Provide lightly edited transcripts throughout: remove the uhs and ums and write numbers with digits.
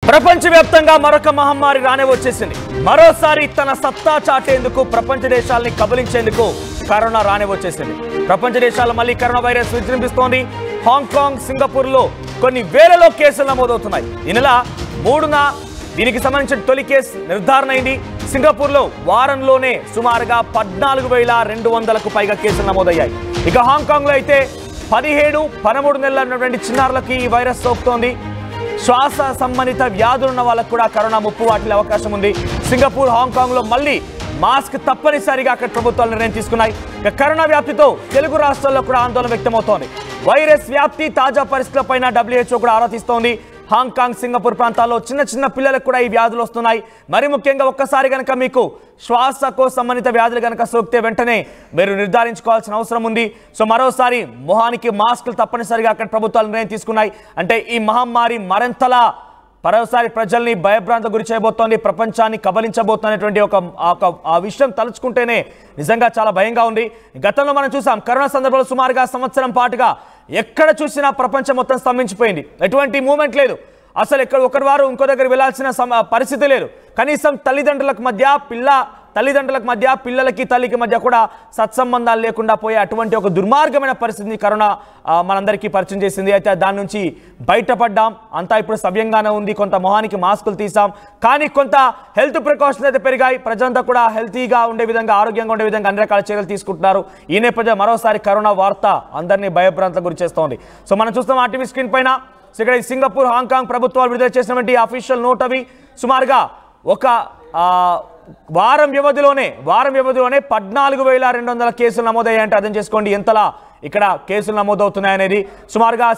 ప్రపంచవ్యాప్తంగా మరొక మహమ్మారి రానే వచ్చేసింది. మరోసారి తన సత్తా చాటేందుకు ప్రపంచ దేశాలని కబలించేందుకు కరోనా రానే వచ్చేసింది. ప్రపంచ దేశాల్లో మళ్ళీ కరోనా వైరస్ విజృంభిస్తోంది. హాంకాంగ్, సింగపూర్లో కొన్ని వేలలో కేసులు నమోదవుతున్నాయి. ఈ నెల 3న దీనికి సంబంధించిన తొలి కేసు నిర్ధారణ అయింది. సింగపూర్లో వారంలోనే సుమారుగా 14,200కు పైగా కేసులు నమోదయ్యాయి. ఇక హాంకాంగ్లో అయితే 17-13 నెలల ఉన్నటువంటి చిన్నారులకి ఈ వైరస్ సోకుతోంది. శ్వాస సంబంధిత వ్యాధులున్న వాళ్ళకు కూడా కరోనా ముప్పు వాటిల్లే అవకాశం ఉంది. సింగపూర్, హాంకాంగ్లో మళ్ళీ మాస్క్ తప్పనిసరిగా అక్కడ ప్రభుత్వాలు నిర్ణయం తీసుకున్నాయి. ఇక కరోనా వ్యాప్తితో తెలుగు రాష్ట్రాల్లో కూడా ఆందోళన వ్యక్తమవుతోంది. వైరస్ వ్యాప్తి తాజా పరిస్థితులపైన WHO కూడా ఆరా తీస్తోంది. హాంకాంగ్, సింగపూర్ ప్రాంతాల్లో చిన్న పిల్లలకు కూడా ఈ వ్యాధులు వస్తున్నాయి. మరి ముఖ్యంగా ఒక్కసారి కనుక మీకు శ్వాసకోశ సంబంధిత వ్యాధులు కనుక సోకితే వెంటనే మీరు నిర్ధారించుకోవాల్సిన అవసరం ఉంది. సో మరోసారి మొహానికి మాస్కులు తప్పనిసరిగా అక్కడ ప్రభుత్వాలు నిర్ణయం తీసుకున్నాయి. అంటే ఈ మహమ్మారి మరింతలా మరోసారి ప్రజల్ని భయభ్రాంత గురి చేయబోతోంది, ప్రపంచాన్ని కబలించబోతున్నటువంటి ఆ విషయం తలుచుకుంటేనే నిజంగా చాలా భయంగా ఉంది. గతంలో మనం చూసాం కరోనా సందర్భంలో సుమారుగా సంవత్సరం పాటుగా ఎక్కడ చూసినా ప్రపంచం మొత్తం స్తంభించిపోయింది. ఎటువంటి మూమెంట్ లేదు. అసలు ఎక్కడ ఒకరి వారు ఇంకో దగ్గర వెళ్లాల్సిన పరిస్థితి లేదు. కనీసం తల్లిదండ్రులకు మధ్య పిల్లలకి తల్లికి మధ్య కూడా సత్సంబంధాలు లేకుండా పోయే అటువంటి ఒక దుర్మార్గమైన పరిస్థితిని కరోనా మనందరికీ పరిచయం చేసింది. అయితే దాని నుంచి బయటపడ్డాం. అంతా ఇప్పుడు సవ్యంగానే ఉంది. కొంత మొహానికి మాస్కులు తీసాం, కానీ కొంత హెల్త్ ప్రికాషన్స్ అయితే పెరిగాయి. ప్రజలంతా కూడా హెల్తీగా ఉండే విధంగా, ఆరోగ్యంగా ఉండే విధంగా అన్ని రకాల చర్యలు తీసుకుంటున్నారు. ఈ నేపథ్యంలో మరోసారి కరోనా వార్త అందరినీ భయభ్రాంతలకు గురి చేస్తోంది. సో మనం చూస్తాం ఆ టీవీ స్క్రీన్ పైన. సో ఇక్కడ సింగపూర్, హాంకాంగ్ ప్రభుత్వాలు విడుదల చేసినటువంటి అఫీషియల్ నోట్ అవి. సుమారుగా ఒక వారం వ్యవధిలోనే 14,200 కేసులు నమోదయ్యాయంటే అర్థం చేసుకోండి ఎంతలా ఇక్కడ కేసులు నమోదవుతున్నాయనేది. సుమారుగా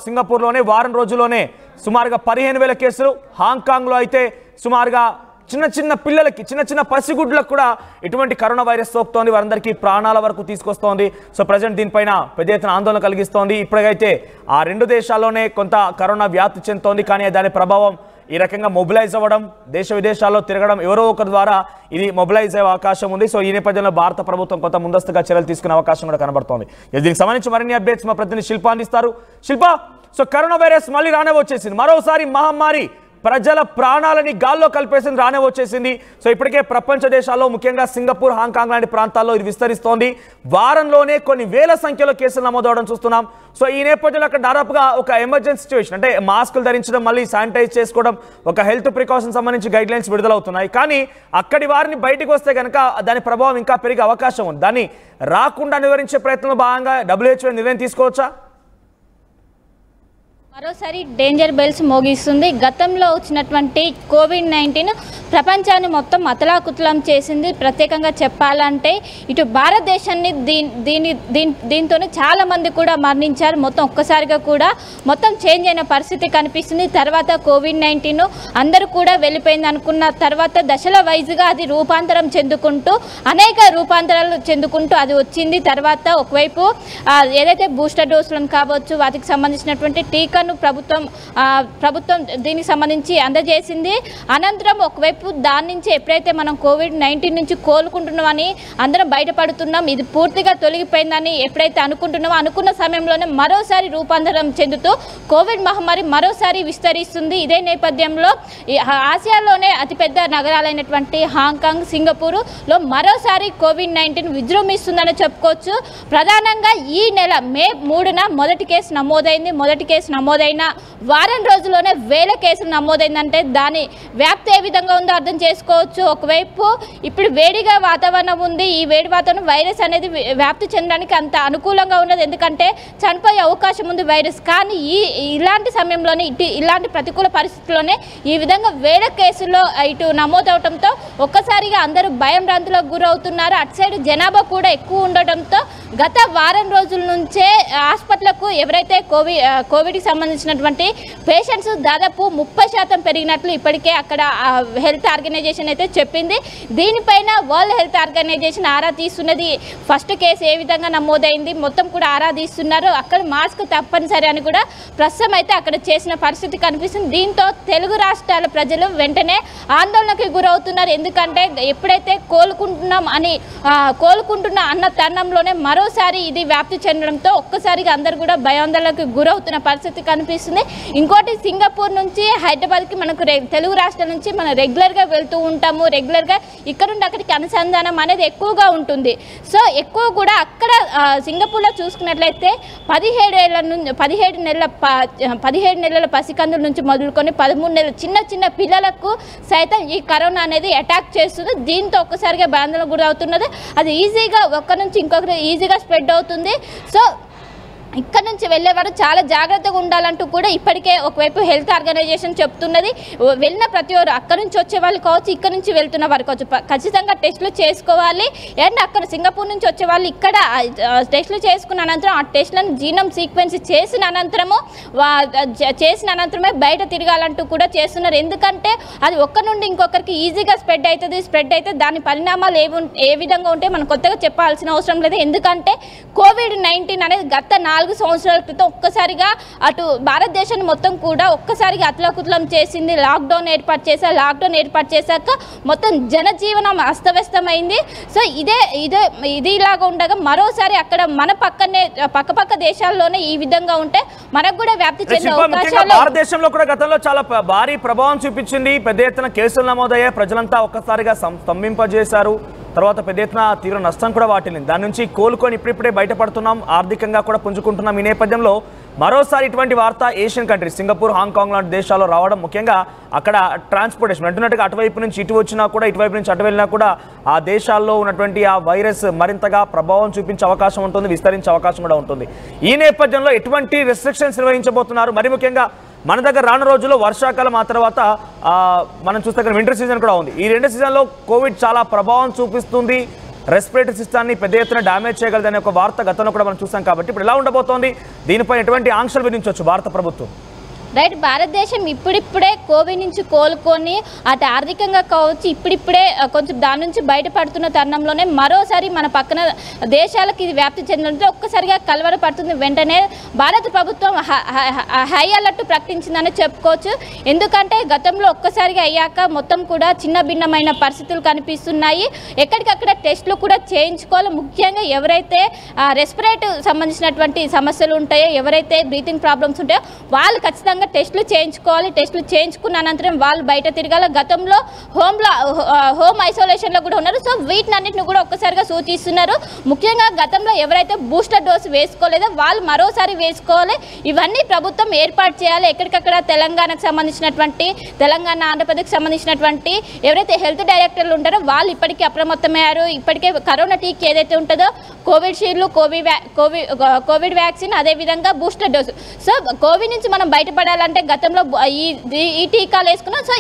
సింగపూర్లోనే వారం రోజుల్లోనే సుమారుగా 15,000 కేసులు. హాంకాంగ్లో అయితే సుమారుగా చిన్న పిల్లలకి, చిన్న పసిగుడ్లకు కూడా ఇటువంటి కరోనా వైరస్ సోకుతోంది. వారందరికీ ప్రాణాల వరకు తీసుకొస్తోంది. సో ప్రజెంట్ దీనిపైన పెద్ద ఎత్తున ఆందోళన కలిగిస్తోంది. ఇప్పటికైతే ఆ 2 దేశాల్లోనే కొంత కరోనా వ్యాప్తి చెందుతోంది. కానీ దాని ప్రభావం ఈ రకంగా మొబిలైజ్ అవ్వడం, దేశ విదేశాల్లో తిరగడం, ఎవరో ఒకరి ద్వారా ఇది మొబిలైజ్ అయ్యే అవకాశం ఉంది. సో ఈ నేపథ్యంలో భారత ప్రభుత్వం కొంత ముందస్తుగా చర్యలు తీసుకునే అవకాశం కూడా కనబడుతోంది. దీనికి సంబంధించి మరిన్ని అప్డేట్స్ మా ప్రతినిధి శిల్ప అందిస్తారు. శిల్ప, సో కరోనా వైరస్ మళ్ళీ రానే వచ్చేసింది. మరోసారి మహమ్మారి ప్రజల ప్రాణాలని గాల్లో కలిపేసింది, రానే వచ్చేసింది. సో ఇప్పటికే ప్రపంచ దేశాల్లో ముఖ్యంగా సింగపూర్, హాంకాంగ్ లాంటి ప్రాంతాల్లో ఇది విస్తరిస్తోంది. వారంలోనే కొన్ని వేల సంఖ్యలో కేసులు నమోదవడం చూస్తున్నాం. సో ఈ నేపథ్యంలో అక్కడ దాదాపుగా ఒక ఎమర్జెన్సీ సిచ్యువేషన్, అంటే మాస్కులు ధరించడం, మళ్ళీ శానిటైజ్ చేసుకోవడం, ఒక హెల్త్ ప్రికాషన్ సంబంధించి గైడ్ లైన్స్ విడుదలవుతున్నాయి. కానీ అక్కడి వారిని బయటకు వస్తే కనుక దాని ప్రభావం ఇంకా పెరిగే అవకాశం ఉంది. దాన్ని రాకుండా నివారించే ప్రయత్నంలో భాగంగా WHO నిర్ణయం తీసుకోవచ్చా? మరోసారి డేంజర్ బెల్స్ మోగిస్తుంది. గతంలో వచ్చినటువంటి COVID-19 ప్రపంచాన్ని మొత్తం అతలాకుతలం చేసింది. ప్రత్యేకంగా చెప్పాలంటే ఇటు భారతదేశాన్ని దీంతోనే చాలామంది కూడా మరణించారు. మొత్తం ఒక్కసారిగా కూడా మొత్తం చేంజ్ అయిన పరిస్థితి కనిపిస్తుంది. తర్వాత COVID-19 అందరూ కూడా వెళ్ళిపోయింది అనుకున్న తర్వాత దశల వైజ్గా అది రూపాంతరం చెందుకుంటూ అనేక రూపాంతరాలు చెందుకుంటూ అది వచ్చింది. తర్వాత ఒకవైపు ఏదైతే బూస్టర్ డోసులను కావచ్చు, వాటికి సంబంధించినటువంటి టీకా ప్రభుత్వం దీనికి సంబంధించి అందజేసింది. అనంతరం ఒకవైపు దాని నుంచి ఎప్పుడైతే మనం COVID-19 నుంచి కోలుకుంటున్నామని అందరం బయటపడుతున్నాం, ఇది పూర్తిగా తొలగిపోయిందని ఎప్పుడైతే అనుకుంటున్నామో అనుకున్న సమయంలోనే మరోసారి రూపాంతరం చెందుతూ కోవిడ్ మహమ్మారి మరోసారి విస్తరిస్తుంది. ఇదే నేపథ్యంలో ఆసియాలోనే అతిపెద్ద నగరాలైనటువంటి హాంకాంగ్, సింగపూర్లో మరోసారి COVID-19 విజృంభిస్తుందని చెప్పుకోవచ్చు. ప్రధానంగా ఈ నెల మే 3న మొదటి కేసు నమోదైంది. మొదటి కేసు నమోదైన వారం రోజుల్లోనే 1000 కేసులు నమోదైందంటే దాని వ్యాప్తి ఏ విధంగా ఉందో అర్థం చేసుకోవచ్చు. ఒకవైపు ఇప్పుడు వేడిగా వాతావరణం ఉంది. ఈ వేడి వాతావరణం వైరస్ అనేది వ్యాప్తి చెందడానికి అంత అనుకూలంగా ఉన్నది. ఎందుకంటే చనిపోయే అవకాశం ఉంది వైరస్. కానీ ఇలాంటి సమయంలోనే ఇలాంటి ప్రతికూల పరిస్థితుల్లోనే ఈ విధంగా 1000 కేసుల్లో ఇటు నమోదవడంతో ఒక్కసారిగా అందరూ భయం భ్రాంతులకు గురవుతున్నారు. అటు సైడ్ జనాభా కూడా ఎక్కువ ఉండటంతో గత వారం రోజుల నుంచే హాస్పిటల్కు ఎవరైతే కోవిడ్కి సంబంధించినటువంటి పేషెంట్స్ దాదాపు 30% పెరిగినట్లు ఇప్పటికే అక్కడ హెల్త్ ఆర్గనైజేషన్ అయితే చెప్పింది. దీనిపైన వరల్డ్ హెల్త్ ఆర్గనైజేషన్ ఆరా తీస్తున్నది. ఫస్ట్ కేసు ఏ విధంగా నమోదైంది మొత్తం కూడా ఆరా తీస్తున్నారు. అక్కడ మాస్క్ తప్పనిసరి అని కూడా ప్రస్తుతం అయితే అక్కడ చేసిన పరిస్థితి కనిపిస్తుంది. దీంతో తెలుగు రాష్ట్రాల ప్రజలు వెంటనే ఆందోళనకి గురవుతున్నారు. ఎందుకంటే ఎప్పుడైతే కోలుకుంటున్న అన్న తరుణంలోనే మరో మరోసారి ఇది వ్యాప్తి చెందడంతో ఒక్కసారిగా అందరూ కూడా భయాందోళనకు గురవుతున్న పరిస్థితి కనిపిస్తుంది. ఇంకోటి సింగపూర్ నుంచి హైదరాబాద్కి మనకు తెలుగు రాష్ట్రాల నుంచి మనం రెగ్యులర్గా వెళ్తూ ఉంటాము. రెగ్యులర్గా ఇక్కడ నుండి అక్కడికి అనుసంధానం అనేది ఎక్కువగా ఉంటుంది. సో ఎక్కువ కూడా అక్కడ సింగపూర్లో చూసుకున్నట్లయితే 17 నెలల పసికందుల నుంచి మొదలుకొని 13 నెలల చిన్న పిల్లలకు సైతం ఈ కరోనా అనేది అటాక్ చేస్తుంది. దీంతో ఒక్కసారిగా భయాందోళనకు గురవుతున్నది. అది ఈజీగా ఒక్క నుంచి ఇంకొకరు ఈజీగా స్ప్రెడ్ అవుతుంది. సో ఇక్కడ నుంచి వెళ్ళేవారు చాలా జాగ్రత్తగా ఉండాలంటూ కూడా ఇప్పటికే ఒకవైపు హెల్త్ ఆర్గనైజేషన్ చెప్తున్నది. వెళ్ళిన ప్రతి ఒక్కరు అక్కడ నుంచి వచ్చే వాళ్ళు కావచ్చు, ఇక్కడ నుంచి వెళ్తున్న వారు కావచ్చు, ఖచ్చితంగా టెస్టులు చేసుకోవాలి. అండ్ అక్కడ సింగపూర్ నుంచి వచ్చే వాళ్ళు ఇక్కడ టెస్టులు చేసుకున్న అనంతరం ఆ టెస్టులను జీనోమ్ సీక్వెన్స్ చేసిన అనంతరమే బయట తిరగాలంటూ కూడా చేస్తున్నారు. ఎందుకంటే అది ఒక్క నుండి ఇంకొకరికి ఈజీగా స్ప్రెడ్ అయితే దాని పరిణామాలు ఏ విధంగా ఉంటే మనం కొత్తగా చెప్పాల్సిన అవసరం లేదు. ఎందుకంటే COVID-19 అనేది గత 4 సంవత్సరాల క్రితం ఒక్కసారిగా అటు భారతదేశాన్ని మొత్తం కూడా ఒక్కసారిగా అతలాకుతలం చేసింది. లాక్డౌన్ ఏర్పాటు చేశాక మొత్తం జనజీవనం అస్తవ్యస్తమైంది. సో ఇది ఇలాగా ఉండగా మరోసారి అక్కడ మన పక్క దేశాల్లోనే ఈ విధంగా ఉంటే మనకు కూడా వ్యాప్తి చెందే అవకాశాలు. భారతదేశంలో కూడా గతంలో చాలా భారీ ప్రభావం చూపించింది. పెద్ద ఎత్తున కేసులు నమోదయ్యాయి. ప్రజలంతా ఒక్కసారిగా స్తంభింపజేశారు. తర్వాత పెద్ద ఎత్తున తీవ్ర నష్టం కూడా వాటిల్లింది. దాని నుంచి కోలుకొని ఇప్పుడిప్పుడే బయటపడుతున్నాం. ఆర్థికంగా కూడా పుంజుకుంటున్నాం. ఈ నేపథ్యంలో మరోసారి ఇటువంటి వార్త ఏషియన్ కంట్రీస్ సింగపూర్, హాంకాంగ్ లాంటి దేశాల్లో రావడం, ముఖ్యంగా అక్కడ ట్రాన్స్పోర్టేషన్ అంటున్నట్టుగా అటువైపు నుంచి ఇటు వచ్చినా కూడా ఇటువైపు నుంచి అటు వెళ్ళినా కూడా ఆ దేశాల్లో ఉన్నటువంటి ఆ వైరస్ మరింతగా ప్రభావం చూపించే అవకాశం ఉంటుంది, విస్తరించే అవకాశం కూడా ఉంటుంది. ఈ నేపథ్యంలో ఎటువంటి రెస్ట్రిక్షన్స్ నిర్వహించబోతున్నారు? మరి ముఖ్యంగా మన దగ్గర రాను రోజుల్లో వర్షాకాలం, ఆ తర్వాత మనం చూస్తే వింటర్ సీజన్ కూడా ఉంది. ఈ 2 సీజన్లో కోవిడ్ చాలా ప్రభావం చూపిస్తుంది. రెస్పిరేటరీ సిస్టాన్ని పెద్ద ఎత్తున డ్యామేజ్ చేయగలదనే ఒక వార్త గతంలో కూడా మనం చూసాం. కాబట్టి ఇప్పుడు ఎలా ఉండబోతోంది? దీనిపై ఎటువంటి ఆంక్షలు విధించవచ్చు భారత ప్రభుత్వం? రైట్, భారతదేశం ఇప్పుడిప్పుడే కోవిడ్ నుంచి కోలుకొని అటు ఆర్థికంగా కావచ్చు ఇప్పుడిప్పుడే కొంచెం దాని నుంచి బయటపడుతున్న తరుణంలోనే మరోసారి మన పక్కన దేశాలకు ఇది వ్యాప్తి చెందడంతో ఒక్కసారిగా కలవరపడుతుంది. వెంటనే భారత ప్రభుత్వం హై అలర్ట్ ప్రకటించిందని చెప్పుకోవచ్చు. ఎందుకంటే గతంలో ఒక్కసారిగా అయ్యాక మొత్తం కూడా చిన్న భిన్నమైన పరిస్థితులు కనిపిస్తున్నాయి. ఎక్కడికక్కడ టెస్టులు కూడా చేయించుకోవాలి. ముఖ్యంగా ఎవరైతే రెస్పిరేటరీ సంబంధించినటువంటి సమస్యలు ఉంటాయో, ఎవరైతే బ్రీతింగ్ ప్రాబ్లమ్స్ ఉంటాయో వాళ్ళు ఖచ్చితంగా టెస్టులు చేయించుకోవాలి. టెస్టులు చేయించుకున్న అనంతరం వాళ్ళు బయట తిరగాల. గతంలో హోమ్ ఐసోలేషన్లో కూడా ఉన్నారు. సో వీటినన్నింటిని కూడా ఒక్కసారిగా సూచిస్తున్నారు. ముఖ్యంగా గతంలో ఎవరైతే బూస్టర్ డోసు వేసుకోలేదో వాళ్ళు మరోసారి వేసుకోవాలి. ఇవన్నీ ప్రభుత్వం ఏర్పాటు చేయాలి. ఎక్కడికక్కడ తెలంగాణకు సంబంధించినటువంటి ఆంధ్రప్రదేశ్కి సంబంధించినటువంటి ఎవరైతే హెల్త్ డైరెక్టర్లు ఉంటారో వాళ్ళు ఇప్పటికీ అప్రమత్తమయ్యారు. ఇప్పటికే కరోనా టీకా ఏదైతే ఉంటుందో కోవిషీల్డ్, కోవిడ్ వ్యాక్సిన్, అదేవిధంగా బూస్టర్ డోసు. సో కోవిడ్ నుంచి మనం బయటపడాలి అంటే గతంలో ఈ టీకాలు వేసుకున్నాం. సో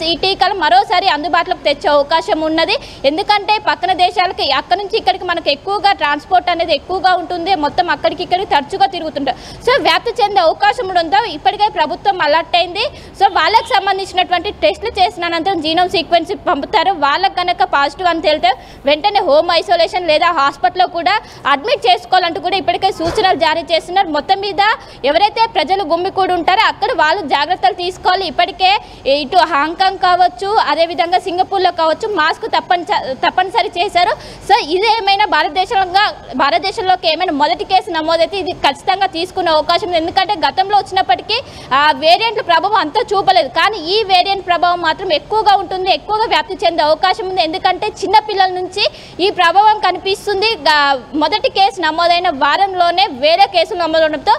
ఈ టీకాలు మరోసారి అందుబాటులోకి తెచ్చే అవకాశం ఉన్నది. ఎందుకంటే పక్కన దేశాలకి అక్కడ నుంచి ఇక్కడికి మనకు ఎక్కువగా ట్రాన్స్పోర్ట్ అనేది ఎక్కువగా ఉంటుంది. మొత్తం అక్కడికి ఇక్కడికి తరచుగా తిరుగుతుంటారు. సో వ్యాప్తి చెందే అవకాశం ఉండడంతో ఇప్పటికే ప్రభుత్వం అలర్ట్ అయింది. సో వాళ్ళకి సంబంధించినటువంటి టెస్టులు చేసిన అనంతరం జీనోమ్ సీక్వెన్స్ పంపుతారు. వాళ్ళకి కనుక పాజిటివ్ అని తేలితే వెంటనే హోమ్ ఐసోలేషన్ లేదా హాస్పిటల్లో కూడా అడ్మిట్ చేసుకోవాలంటూ కూడా ఇప్పటికే సూచనలు జారీ చేస్తున్నారు. మొత్తం మీద ఎవరైతే ప్రజలు గుమ్మికూడి ఉంటారో అక్కడ వాళ్ళు జాగ్రత్తలు తీసుకోవాలి. ఇప్పటికే ఇటు హాంకాంగ్ కావచ్చు, అదేవిధంగా సింగపూర్లో కావచ్చు మాస్క్ తప్పనిసరి చేశారు. సో ఇదేమైనా భారతదేశంలోకి ఏమైనా మొదటి కేసు నమోదైతే ఇది ఖచ్చితంగా తీసుకునే అవకాశం ఉంది. ఎందుకంటే గతంలో వచ్చినప్పటికీ ఆ వేరియంట్ల ప్రభావం అంతా చూపలేదు. కానీ ఈ వేరియంట్ ప్రభావం మాత్రం ఎక్కువగా ఉంటుంది, ఎక్కువగా వ్యాప్తి చెందే అవకాశం ఉంది. ఎందుకంటే చిన్నపిల్లల నుంచి ఈ ప్రభావం కనిపిస్తుంది. మొదటి కేసు నమోదైన వారంలోనే వేరే కేసులు నమోదవడంతో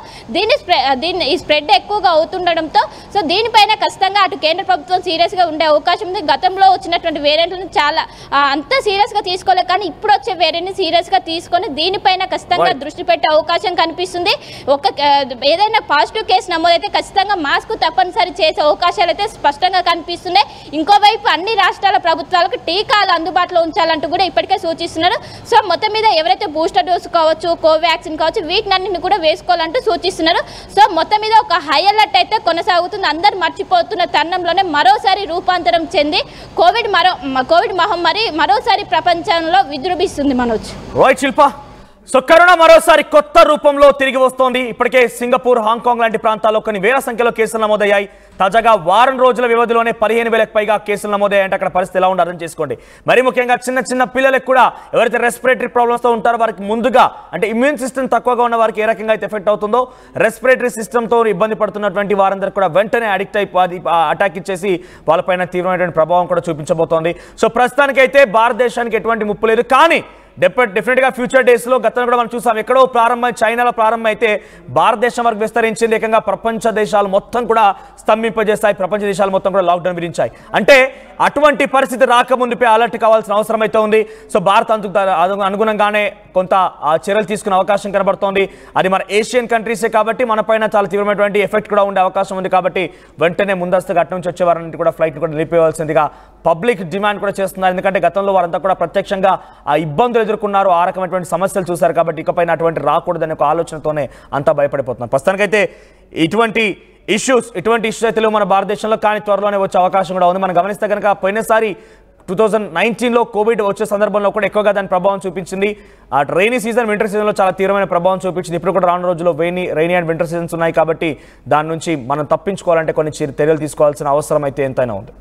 ఈ స్ప్రెడ్ ఎక్కువగా అవుతుండడంతో సో దీనిపైన ఖచ్చితంగా అటు కేంద్ర ప్రభుత్వం సీరియస్గా ఉండే అవకాశం ఉంది. గతంలో వచ్చినటువంటి వేరియంట్లను చాలా అంత సీరియస్గా తీసుకోలేదు. కానీ ఇప్పుడు వచ్చే వేరియంట్ని సీరియస్గా తీసుకొని దీనిపైన ఖచ్చితంగా దృష్టి పెట్టే అవకాశం కనిపిస్తుంది. ఏదైనా పాజిటివ్ కేసు నమోదైతే ఖచ్చితంగా మాస్క్ తప్పనిసరి చేసే అవకాశాలు అయితే స్పష్టంగా కనిపిస్తున్నాయి. ఇంకోవైపు అన్ని రాష్ట్రాల ప్రభుత్వాలకు టీకాలు అందుబాటులో ఉంచాలంటూ కూడా ఇప్పటికే సూచిస్తున్నారు. సో మొత్తం మీద ఎవరైతే బూస్టర్ డోసు కావచ్చు, కోవాక్సిన్ కావచ్చు వీటినన్నింటిని కూడా వేసుకోవాలంటూ సూచిస్తున్నారు. సో మొత్తం మీద ఒక హై అలర్ట్ అయితే కొనసాగుతుంది. అందరు మర్చిపోతున్న తరుణంలోనే మరోసారి రూపాంతరం చెంది కోవిడ్ మహమ్మారి మరోసారి ప్రపంచంలో విజృంభిస్తుంది. మనోజ్, శిల్ప సో కరోనా మరోసారి కొత్త రూపంలో తిరిగి వస్తోంది. ఇప్పటికే సింగపూర్, హాంకాంగ్ లాంటి ప్రాంతాల్లో కొన్ని వేల సంఖ్యలో కేసులు నమోదయ్యాయి. తాజాగా వారం రోజుల వ్యవధిలోనే 15,000కు పైగా కేసులు నమోదయ్యాయంటే అక్కడ పరిస్థితి ఎలా ఉందో అర్థం చేసుకోండి. మరి ముఖ్యంగా చిన్న పిల్లలకు కూడా ఎవరైతే రెస్పిరేటరీ ప్రాబ్లమ్స్తో ఉంటారో వారికి ముందుగా అంటే ఇమ్యూన్ సిస్టమ్ తక్కువగా ఉన్న వారికి ఏ రకంగా అయితే ఎఫెక్ట్ అవుతుందో రెస్పిరేటరీ సిస్టమ్తో ఇబ్బంది పడుతున్నటువంటి వారందరూ కూడా వెంటనే అడిక్ట్ అయిపోయి అటాక్ ఇచ్చేసి వాళ్ళపైన తీవ్రమైనటువంటి ప్రభావం కూడా చూపించబోతోంది. సో ప్రస్తుతానికైతే భారతదేశానికి ఎటువంటి ముప్పు లేదు. కానీ డెఫినెట్గా ఫ్యూచర్ డేస్లో గతంలో కూడా మనం చూసాం, ఎక్కడో ప్రారంభమై చైనాలో ప్రారంభమైతే భారతదేశం వరకు విస్తరించింది. ఏకంగా ప్రపంచ దేశాలు మొత్తం కూడా స్తంభింపజేస్తాయి, ప్రపంచ దేశాలు మొత్తం కూడా లాక్డౌన్ విధించాయి. అంటే అటువంటి పరిస్థితి రాకముందుపై అలర్ట్ కావాల్సిన అవసరం అయితే ఉంది. సో భారత్ అనుగుణంగానే కొంత చర్యలు తీసుకునే అవకాశం కనబడుతోంది. అది మన ఏషియన్ కంట్రీసే కాబట్టి మన పైన చాలా తీవ్రమైనటువంటి ఎఫెక్ట్ కూడా ఉండే అవకాశం ఉంది. కాబట్టి వెంటనే ముందస్తుగా అటు నుంచి వచ్చే వారంటే కూడా ఫ్లైట్ కూడా నిలిపేయవలసిందిగా పబ్లిక్ డిమాండ్ కూడా చేస్తున్నారు. ఎందుకంటే గతంలో వారంతా కూడా ప్రత్యక్షంగా ఆ ఇబ్బందులు ఎదుర్కొన్నారు, ఆ రకమైనటువంటి సమస్యలు చూశారు. కాబట్టి ఇకపైన అటువంటి రాకూడదనే ఒక ఆలోచనతోనే అంతా భయపడిపోతున్నారు. ప్రస్తుతానికైతే ఇటువంటి ఇష్యూస్ అయితే మన భారతదేశంలో కానీ త్వరలోనే వచ్చే అవకాశం కూడా ఉంది. మనం గమనిస్తే కనుక పోయినసారి 2019లో కోవిడ్ వచ్చే సందర్భంలో కూడా ఎక్కువగా దాని ప్రభావం చూపించింది. ఆ రైనీ సీజన్, వింటర్ సీజన్లో చాలా తీవ్రమైన ప్రభావం చూపించింది. ఇప్పుడు కూడా రాను రోజుల్లో రైనీ అండ్ వింటర్ సీజన్స్ ఉన్నాయి. కాబట్టి దాని నుంచి మనం తప్పించుకోవాలంటే కొన్ని చర్యలు తీసుకోవాల్సిన అవసరం అయితే ఎంతైనా ఉంది.